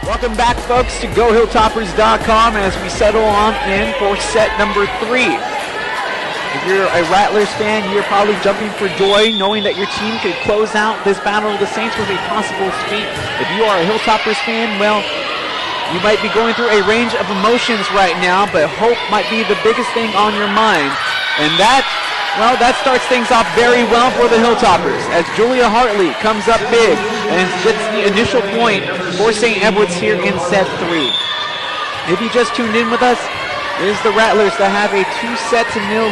Welcome back, folks, to GoHilltoppers.com as we settle on in for set number 3. If you're a Rattlers fan, you're probably jumping for joy knowing that your team could close out this Battle of the Saints with a possible sweep. If you are a Hilltoppers fan, well, you might be going through a range of emotions right now, but hope might be the biggest thing on your mind. And that starts things off very well for the Hilltoppers as Julia Hartley comes up big and gets the initial point for St. Edward's here in set 3. If you just tuned in with us, it is the Rattlers that have a 2-0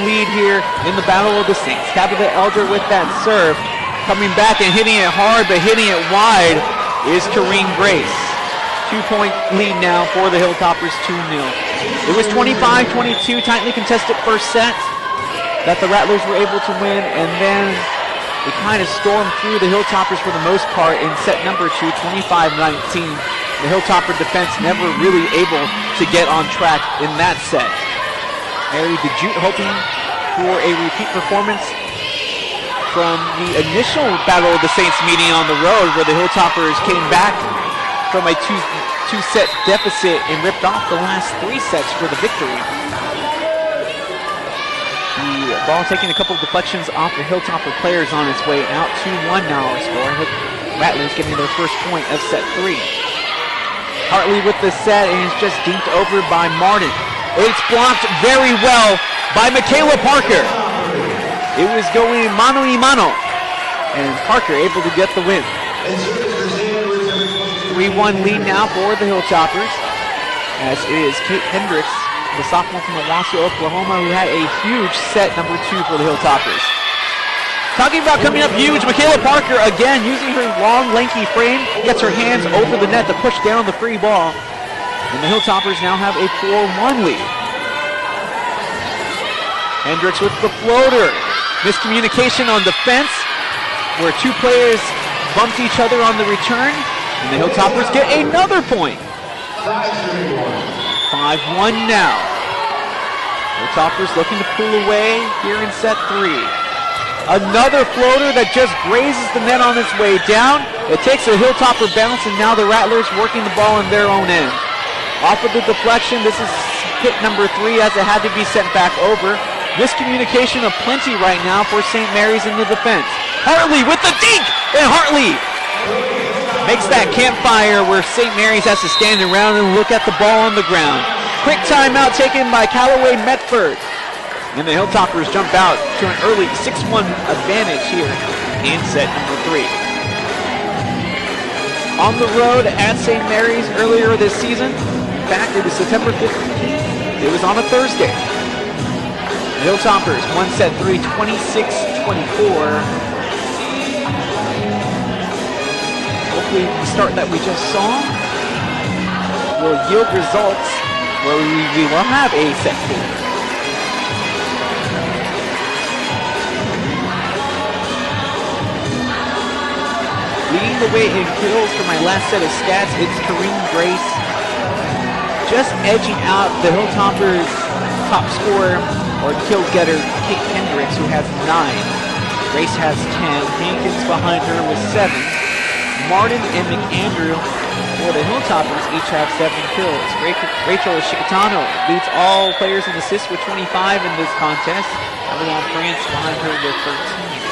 lead here in the Battle of the Saints. Tabitha Elder with that serve. Coming back and hitting it hard, but hitting it wide is Kareen Grace. 2-point lead now for the Hilltoppers, 2-0. It was 25-22, tightly contested first set that the Rattlers were able to win, and then they kind of stormed through the Hilltoppers for the most part in set number 2, 25-19. The Hilltopper defense never really able to get on track in that set. Mary DeJute hoping for a repeat performance from the initial Battle of the Saints meeting on the road where the Hilltoppers came back from a two-set deficit and ripped off the last 3 sets for the victory. The ball taking a couple of deflections off the Hilltopper players on its way out. 2-1 now our score. Rattlers getting their first point of set 3. Hartley with the set and is just dinked over by Martin. It's blocked very well by Michaela Parker. It was going mano y mano, and Parker able to get the win. 3-1 lead now for the Hilltoppers, as it is Kate Hendricks, the sophomore from Owasso, Oklahoma, who had a huge set number 2 for the Hilltoppers. Talking about coming up huge, Michaela Parker again using her long, lanky frame, gets her hands over the net to push down the free ball. And the Hilltoppers now have a 4-1 lead. Hendricks with the floater. Miscommunication on defense, where 2 players bumped each other on the return. And the Hilltoppers get another point. 5-1 now. Hilltoppers looking to pull away here in set 3. Another floater that just grazes the net on its way down. It takes a Hilltopper bounce, and now the Rattlers working the ball in their own end. Off of the deflection, this is hit number 3 as it had to be sent back over. Miscommunication aplenty right now for St. Mary's in the defense. Hartley with the dink, and Hartley makes that campfire where St. Mary's has to stand around and look at the ball on the ground. Quick timeout taken by Callaway Medford. And the Hilltoppers jump out to an early 6-1 advantage here in set number 3. On the road at St. Mary's earlier this season, in fact, it was September 15th. It was on a Thursday. The Hilltoppers won set 3, 26-24. Hopefully the start that we just saw will yield results where we will have a set 4. Leading the way in kills for my last set of stats, it's Kareen Grace. Just edging out the Hilltoppers' top scorer or kill getter, Kate Hendricks, who has 9. Grace has 10. Hankins behind her with 7. Martin and McAndrew for the Hilltoppers each have 7 kills. Rachel Chicatano leads all players in assists with 25 in this contest. Avalon France behind her with 13.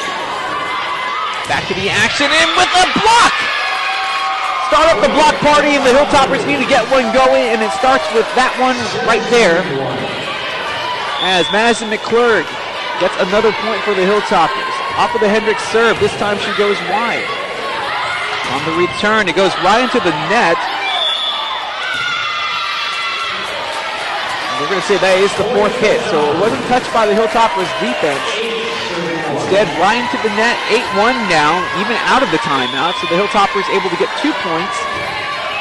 Back to the action, and with a block! Start up the block party, and the Hilltoppers need to get one going, and it starts with that one right there. As Madison McClurg gets another point for the Hilltoppers. Off of the Hendricks serve, this time she goes wide. On the return, it goes right into the net. We're going to say that is the 4th hit, so it wasn't touched by the Hilltoppers defense. Instead, right into the net, 8-1 now, even out of the timeout. So the Hilltoppers able to get 2 points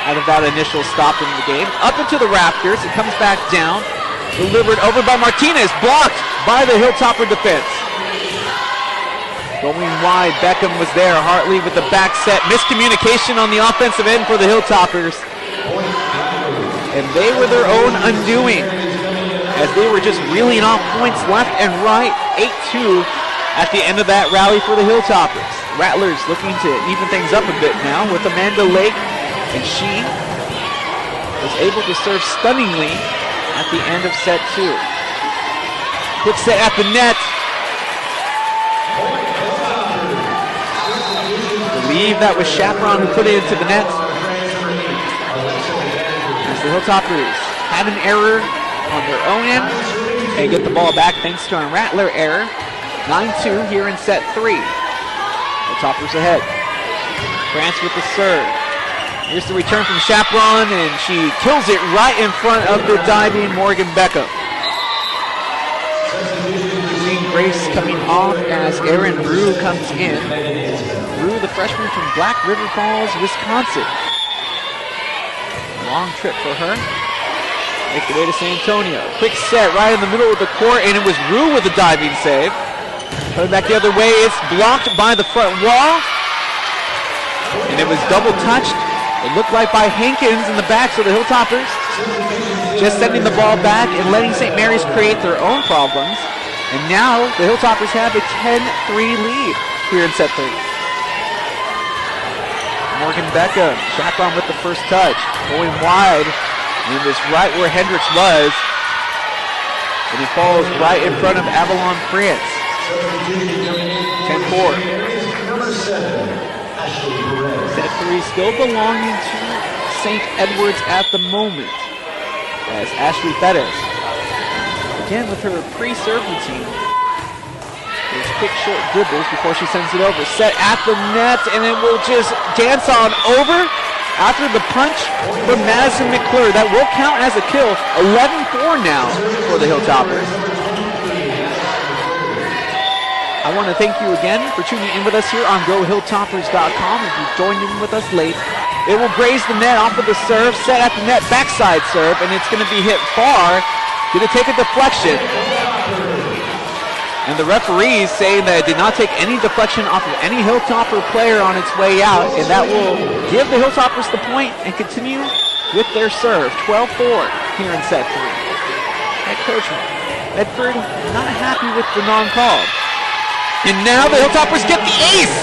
out of that initial stop in the game. Up into the rafters, it comes back down. Delivered over by Martinez, blocked by the Hilltopper defense. Going wide, Beckham was there. Hartley with the back set. Miscommunication on the offensive end for the Hilltoppers. And they were their own undoing, as they were just reeling off points left and right. 8-2 at the end of that rally for the Hilltoppers. Rattlers looking to even things up a bit now with Amanda Lake, and she was able to serve stunningly at the end of set 2. Quick set at the net. I believe that was Chaperon who put it into the net. As the Hilltoppers had an error on their own end and get the ball back thanks to a Rattler error. 9-2 here in set 3. Hilltoppers ahead. France with the serve. Here's the return from Chaperon, and she kills it right in front of the diving Morgan Beckham. Green Grace coming off as Erin Rue comes in. Rue, the freshman from Black River Falls, Wisconsin. Long trip for her. Make the way to San Antonio. Quick set right in the middle of the court, and it was Rue with a diving save. Put it back the other way. It's blocked by the front wall. And it was double touched. It looked like by Hankins in the back, so the Hilltoppers just sending the ball back and letting St. Mary's create their own problems. And now the Hilltoppers have a 10-3 lead here in set 3. Morgan Beckham, Chaperon with the first touch, going wide, and it was right where Hendricks was. And he falls right in front of Avalon France. 10-4. Set 3 still belonging to St. Edward's at the moment, as Ashley Bettis, again with her pre-serve routine, those quick short dribbles before she sends it over. Set at the net, and it will just dance on over after the punch from Madison McClure. That will count as a kill. 11-4 now for the Hilltoppers. I want to thank you again for tuning in with us here on GoHilltoppers.com. If you've joined in with us late, it will graze the net off of the serve, set at the net, backside serve, and it's going to be hit far. Going to take a deflection. And the referees saying that it did not take any deflection off of any Hilltopper player on its way out, and that will give the Hilltoppers the point and continue with their serve. 12-4 here in set 3. Head coach Medford not happy with the non-call. And now the Hilltoppers get the ace!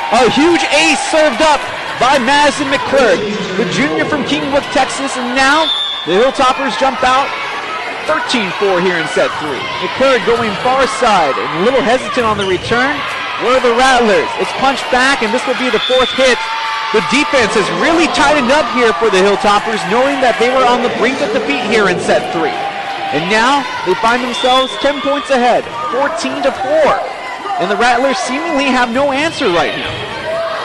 A huge ace served up by Madison McClurg, the junior from Kingwood, Texas, and now the Hilltoppers jump out 13-4 here in set 3. McClurg going far side and a little hesitant on the return. Where are the Rattlers? It's punched back, and this will be the 4th hit. The defense has really tightened up here for the Hilltoppers, knowing that they were on the brink of defeat here in set 3. And now they find themselves 10 points ahead, 14-4. And the Rattlers seemingly have no answer right now.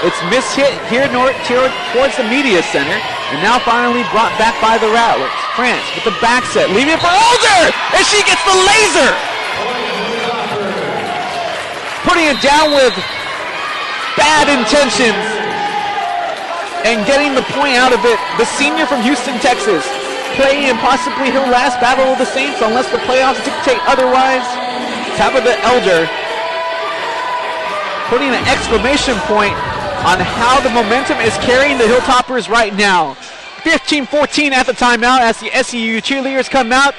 It's mishit here towards the media center, and now finally brought back by the Rattlers. France with the back set, leaving it for Older, and she gets the laser! Putting it down with bad intentions, and getting the point out of it. The senior from Houston, Texas, playing in possibly her last battle of the Saints, unless the playoffs dictate otherwise. Tabitha Elder putting an exclamation point on how the momentum is carrying the Hilltoppers right now. 15-14 at the timeout as the SEU cheerleaders come out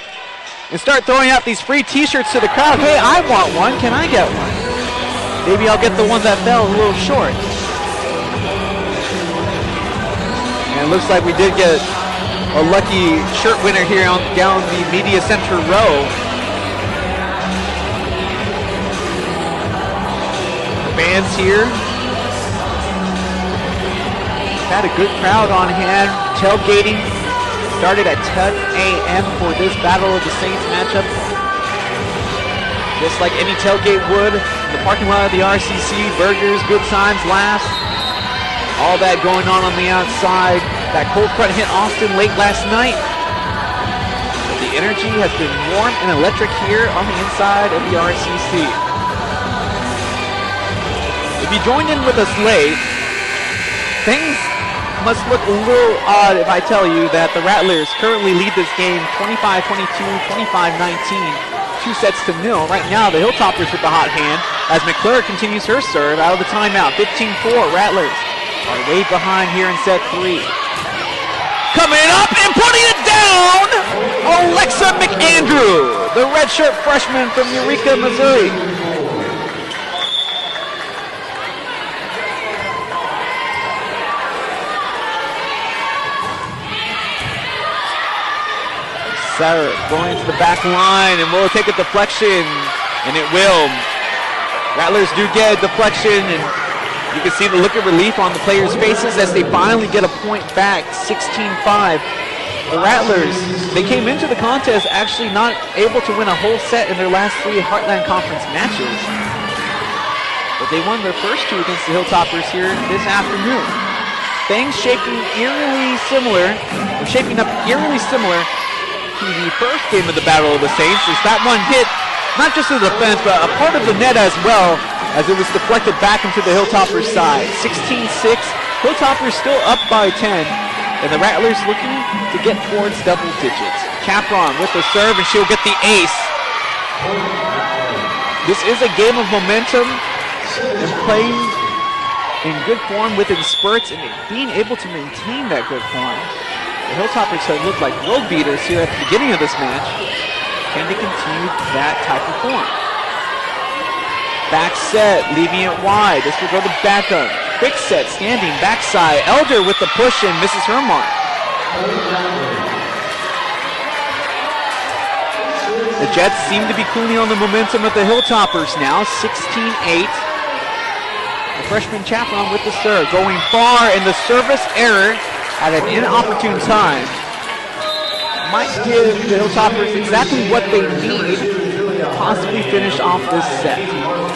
and start throwing out these free t-shirts to the crowd. Hey, I want one. Can I get one? Maybe I'll get the one that fell a little short. And it looks like we did get a lucky shirt winner here down the media center row. Fans here. Had a good crowd on hand. Tailgating started at 10 a.m. for this Battle of the Saints matchup. Just like any tailgate would, in the parking lot of the RCC, burgers, good times, laughs, all that going on the outside. That cold front hit Austin late last night. But the energy has been warm and electric here on the inside of the RCC. If you joined in with us late, things must look a little odd if I tell you that the Rattlers currently lead this game 25-22, 25-19, 2 sets to 0. Right now, the Hilltoppers with the hot hand as McClure continues her serve out of the timeout. 15-4, Rattlers are way behind here in set 3. Coming up and putting it down, Alexa McAndrew, the redshirt freshman from Eureka, Missouri. Serve going to the back line, and will take a deflection, and it will. Rattlers do get a deflection, and you can see the look of relief on the players' faces as they finally get a point back, 16-5. The Rattlers, they came into the contest actually not able to win a whole set in their last 3 Heartland Conference matches. But they won their first 2 against the Hilltoppers here this afternoon. Things shaping up eerily similar to the first game of the Battle of the Saints, as that one hit not just the defense, but a part of the net as well, as it was deflected back into the Hilltoppers side. 16-6, Hilltoppers still up by 10, and the Rattlers looking to get towards double digits. Capron with the serve, and she'll get the ace. This is a game of momentum and playing in good form within spurts and being able to maintain that good form. The Hilltoppers have looked like world beaters here at the beginning of this match. Can they continue that type of form? Back set, leaving it wide. This will go to Beckham. Quick set, standing backside. Elder with the push and misses her mark. The Jets seem to be cooling on the momentum of the Hilltoppers now, 16-8. The freshman Chaperon with the serve, going far, and the service error at an inopportune time might give the Hilltoppers exactly what they need to possibly finish off this set.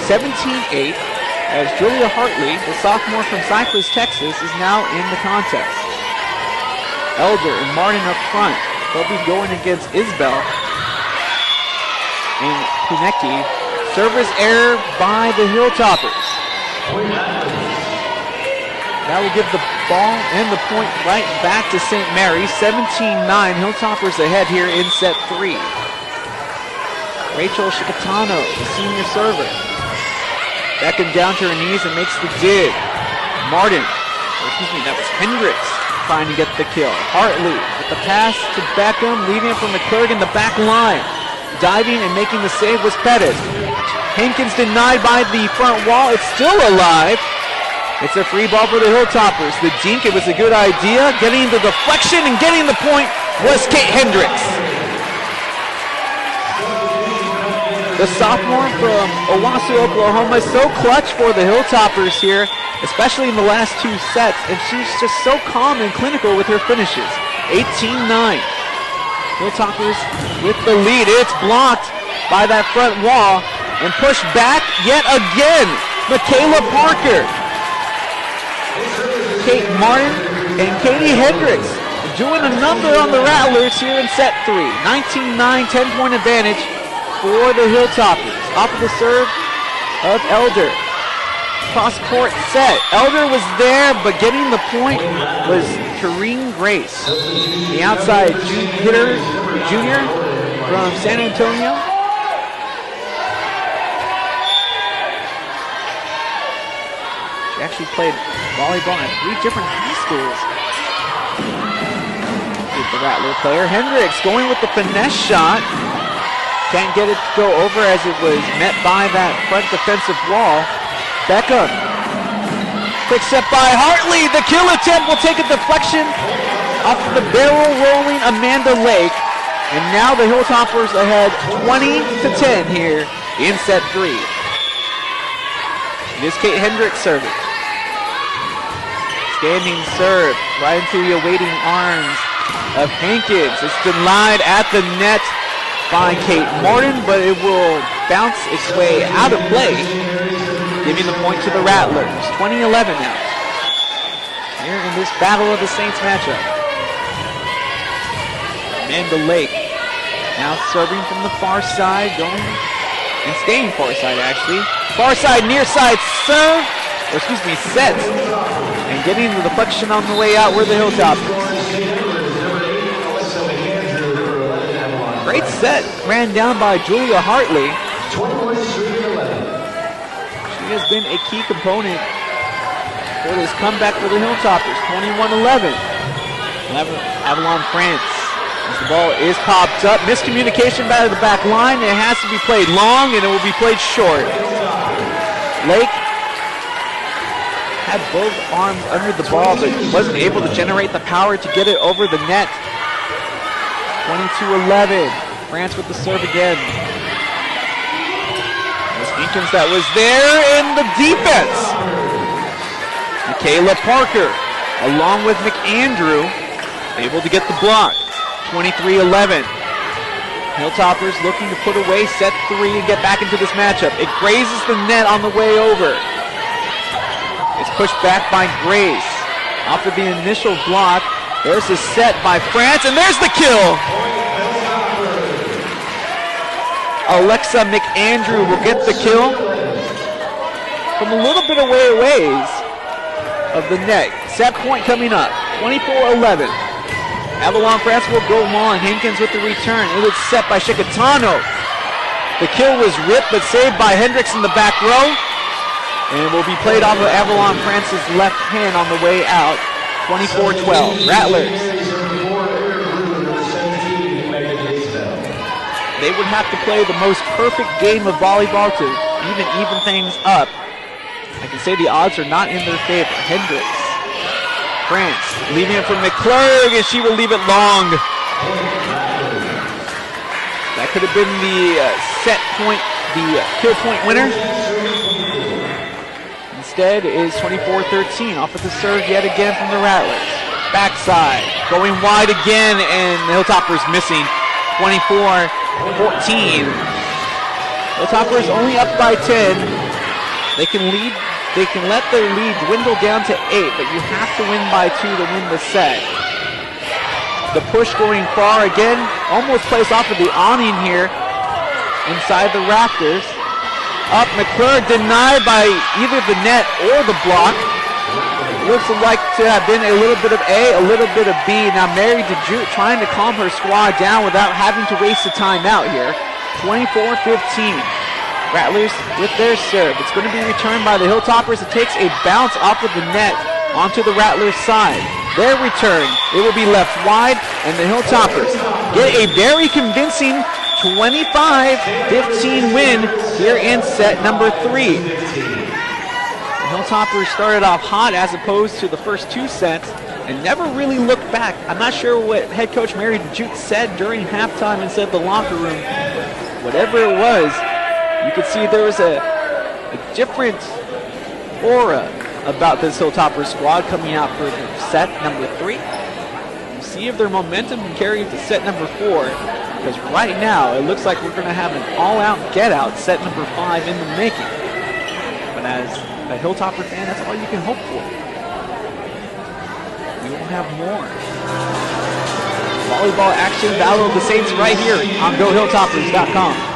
17-8, as Julia Hartley, the sophomore from Cypress, Texas, is now in the contest. Elder and Martin up front. They'll be going against Isbell and Kunecki. Service error by the Hilltoppers. That will give the ball and the point right back to St. Mary. 17-9, Hilltoppers ahead here in set 3. Rachel Shikatano, the senior server. Beckham down to her knees and makes the dig. Martin, that was Hendricks trying to get the kill. Hartley with the pass to Beckham, leaving it from McClurg in the back line. Diving and making the save was Pettis. Hankins denied by the front wall. It's still alive. It's a free ball for the Hilltoppers. The dink, it was a good idea. Getting the deflection and getting the point was Kate Hendricks. The sophomore from Owasso, Oklahoma, so clutch for the Hilltoppers here, especially in the last 2 sets, and she's just so calm and clinical with her finishes. 18-9. Hilltoppers with the lead. It's blocked by that front wall and pushed back yet again. Michaela Parker. Kate Martin and Katie Hendricks doing a number on the Rattlers here in set 3. 19-9, 10-point advantage for the Hilltoppers. Off of the serve of Elder. Cross-court set. Elder was there, but getting the point was Tareen Grace. The outside hitter, junior from San Antonio. She actually played volleyball at 3 different high schools. Here's the Rattler player. Hendricks going with the finesse shot. Can't get it to go over as it was met by that front defensive wall. Beckham. Quick set by Hartley. The kill attempt will take a deflection off of the barrel rolling Amanda Lake. And now the Hilltoppers ahead 20-10 here in set 3. It is Kate Hendricks serving. Standing serve right into the awaiting arms of Hankins. It's denied at the net by Kate Martin, but it will bounce its way out of play, giving the point to the Rattlers. 20-11 now. Here in this Battle of the Saints matchup. Amanda Lake now serving from the far side, going and staying far side actually. Far side, near side serve, or excuse me, set. And getting the deflection on the way out were the Hilltoppers. Great set ran down by Julia Hartley. She has been a key component for this comeback for the Hilltoppers. 21-11. Avalon France. As the ball is popped up. Miscommunication by the back line. It has to be played long and it will be played short. Lake had both arms under the ball, but wasn't able to generate the power to get it over the net. 22-11. France with the serve again. It was Hinkins that was there in the defense. Michaela Parker, along with McAndrew, able to get the block. 23-11. Hilltoppers looking to put away set 3 and get back into this matchup. It grazes the net on the way over. It's pushed back by Grace. After the initial block, there's a set by France, and there's the kill! Alexa McAndrew will get the kill from a little bit away of the net. Set point coming up, 24-11. Avalon France will go long. Hinkins with the return. It was set by Shikatano. The kill was ripped, but saved by Hendricks in the back row. And will be played off of Avalon France's left hand on the way out. 24-12. Rattlers. They would have to play the most perfect game of volleyball to even things up. I can say the odds are not in their favor. Hendricks. France leaving it for McClurg, and she will leave it long. That could have been the set point, the kill point winner. Instead is 24-13 off of the serve yet again from the Rattlers. Backside, going wide again, and the Hilltoppers missing. 24-14. Hilltoppers only up by 10. They can lead. They can let their lead dwindle down to 8, but you have to win by 2 to win the set. The push going far again, almost placed off of the awning here inside the rafters. Up, McClure denied by either the net or the block. Looks like to have been a little bit of A, a little bit of B. Now Mary DeJute trying to calm her squad down without having to waste the timeout here. 24-15. Rattlers with their serve. It's going to be returned by the Hilltoppers. It takes a bounce off of the net onto the Rattlers side. Their return, it will be left wide, and the Hilltoppers get a very convincing 25-15 win here in set number 3. The Hilltoppers started off hot as opposed to the first 2 sets and never really looked back. I'm not sure what head coach Mary DeJute said during halftime inside the locker room. Whatever it was, you could see there was a different aura about this Hilltopper squad coming out for set number 3. We'll see if their momentum can carry into set number 4, because right now it looks like we're going to have an all-out get-out set number 5 in the making. But as a Hilltopper fan, that's all you can hope for. We will have more volleyball action, Battle of the Saints right here on GoHilltoppers.com.